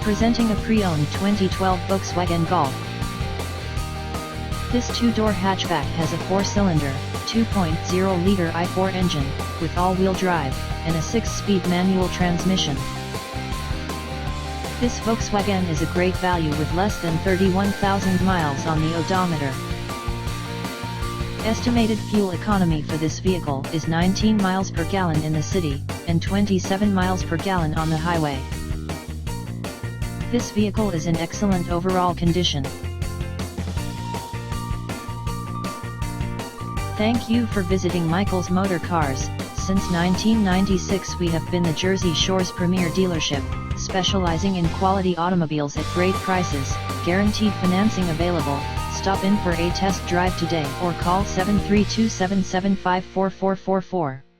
Presenting a pre-owned 2012 Volkswagen Golf. This two-door hatchback has a 4-cylinder, 2.0-liter i4 engine, with all-wheel drive, and a 6-speed manual transmission. This Volkswagen is a great value with less than 31,000 miles on the odometer. Estimated fuel economy for this vehicle is 19 miles per gallon in the city, and 27 miles per gallon on the highway. This vehicle is in excellent overall condition. Thank you for visiting Michael's Motorcars. Since 1996 we have been the Jersey Shore's premier dealership, specializing in quality automobiles at great prices, guaranteed financing available. Stop in for a test drive today or call 732-775-4444.